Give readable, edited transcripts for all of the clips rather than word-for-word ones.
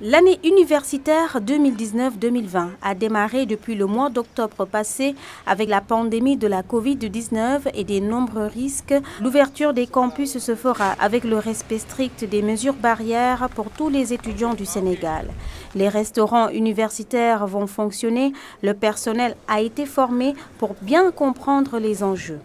L'année universitaire 2019-2020 a démarré depuis le mois d'octobre passé avec la pandémie de la Covid-19 et des nombreux risques. L'ouverture des campus se fera avec le respect strict des mesures barrières pour tous les étudiants du Sénégal. Les restaurants universitaires vont fonctionner. Le personnel a été formé pour bien comprendre les enjeux.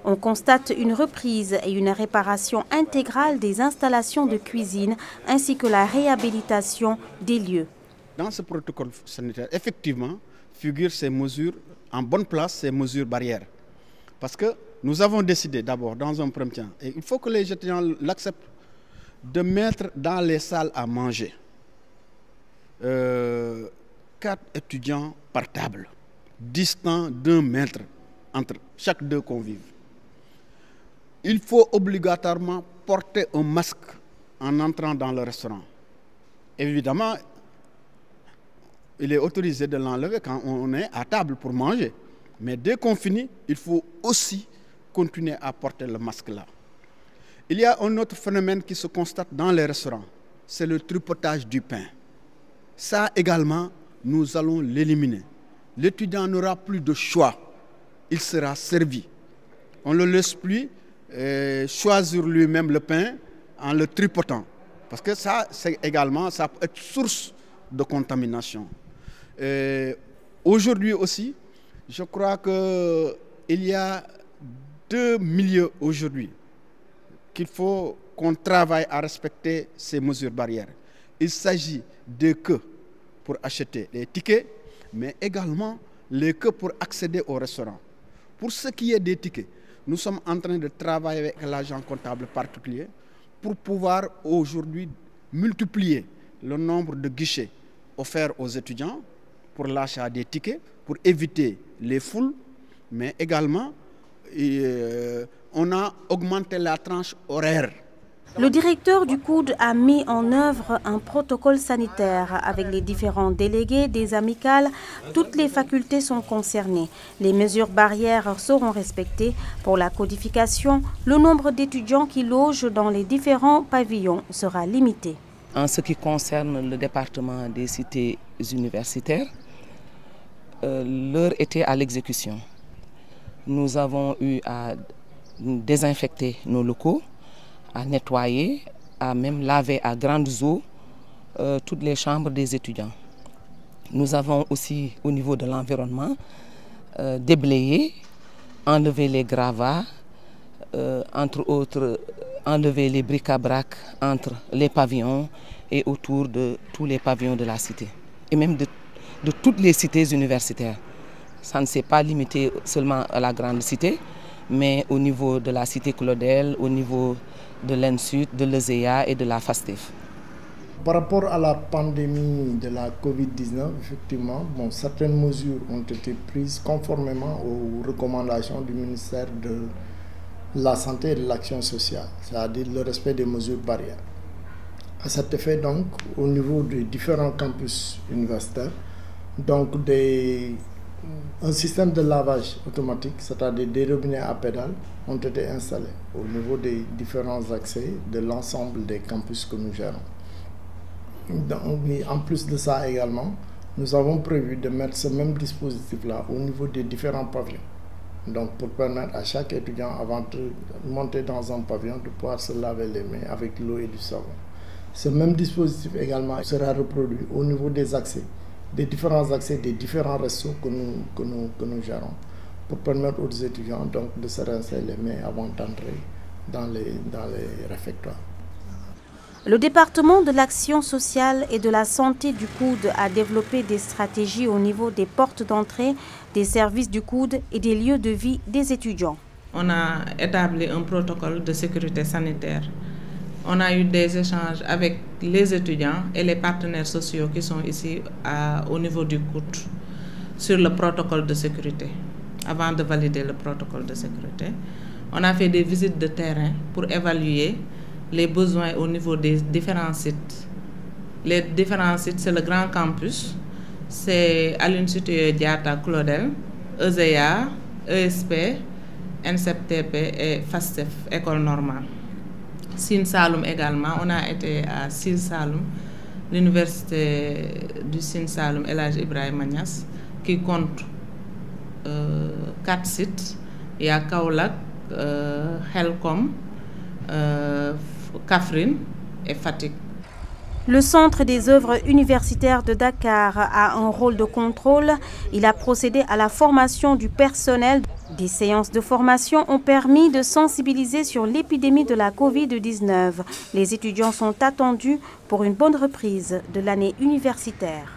On constate une reprise et une réparation intégrale des installations de cuisine ainsi que la réhabilitation des lieux. Dans ce protocole sanitaire, effectivement, figurent ces mesures en bonne place, ces mesures barrières. Parce que nous avons décidé d'abord, dans un premier temps, et il faut que les étudiants l'acceptent, de mettre dans les salles à manger 4 étudiants par table, distants d'1 mètre entre chaque 2 convives. Il faut obligatoirement porter un masque en entrant dans le restaurant. Évidemment, il est autorisé de l'enlever quand on est à table pour manger. Mais dès qu'on finit, il faut aussi continuer à porter le masque là. Il y a un autre phénomène qui se constate dans les restaurants, c'est le tripotage du pain. Ça également, nous allons l'éliminer. L'étudiant n'aura plus de choix, il sera servi. On ne le laisse plus choisir lui-même le pain en le tripotant. Parce que ça, ça peut être source de contamination. Aujourd'hui aussi, je crois qu'il y a 2 milieux aujourd'hui qu'il faut qu'on travaille à respecter ces mesures barrières. Il s'agit des queues pour acheter les tickets, mais également les queues pour accéder au restaurant. Pour ce qui est des tickets, nous sommes en train de travailler avec l'agent comptable particulier pour pouvoir aujourd'hui multiplier le nombre de guichets offerts aux étudiants pour l'achat des tickets, pour éviter les foules, mais également on a augmenté la tranche horaire. Le directeur du COUD a mis en œuvre un protocole sanitaire avec les différents délégués des amicales. Toutes les facultés sont concernées. Les mesures barrières seront respectées. Pour la codification, le nombre d'étudiants qui logent dans les différents pavillons sera limité. En ce qui concerne le département des cités universitaires, l'heure était à l'exécution. Nous avons eu à désinfecter nos locaux, à nettoyer, à même laver à grandes eaux toutes les chambres des étudiants. Nous avons aussi, au niveau de l'environnement, déblayé, enlevé les gravats, entre autres, enlevé les bric-à-brac entre les pavillons et autour de tous les pavillons de la cité, et même de toutes les cités universitaires. Ça ne s'est pas limité seulement à la grande cité, mais au niveau de la cité Claudel, au niveau de l'ENSUD, de l'ESEA et de la FASTEF. Par rapport à la pandémie de la Covid-19, effectivement, certaines mesures ont été prises conformément aux recommandations du ministère de la Santé et de l'Action sociale, c'est-à-dire le respect des mesures barrières. À cet effet, donc, au niveau des différents campus universitaires, donc un système de lavage automatique, c'est-à-dire des robinets à pédales, ont été installés au niveau des différents accès de l'ensemble des campus que nous gérons. Donc, en plus de ça également, nous avons prévu de mettre ce même dispositif-là au niveau des différents pavillons. Donc pour permettre à chaque étudiant, avant de monter dans un pavillon, de pouvoir se laver les mains avec l'eau et du savon. Ce même dispositif également sera reproduit au niveau des accès, des différents accès, des différents restos que nous gérons, pour permettre aux étudiants donc, de se rincer les mains avant d'entrer dans les réfectoires. Le département de l'action sociale et de la santé du COUD a développé des stratégies au niveau des portes d'entrée, des services du COUD et des lieux de vie des étudiants. On a établi un protocole de sécurité sanitaire. On a eu des échanges avec les étudiants et les partenaires sociaux qui sont ici au niveau du COUD sur le protocole de sécurité. Avant de valider le protocole de sécurité, on a fait des visites de terrain pour évaluer les besoins au niveau des différents sites. Les différents sites, c'est le grand campus, c'est Aline Sitoé Diatta Claudel, ESEA, ESP, NCPTP et FASTEF, École normale. Sine Saloum également, on a été à Sine Saloum l'université du Sine Saloum El Hadji Ibrahima Niass, qui compte 4 sites. Il y a Kaolack, Helcom, Kaffrine et Fatick. Le Centre des œuvres universitaires de Dakar a un rôle de contrôle. Il a procédé à la formation du personnel. Des séances de formation ont permis de sensibiliser sur l'épidémie de la Covid-19. Les étudiants sont attendus pour une bonne reprise de l'année universitaire.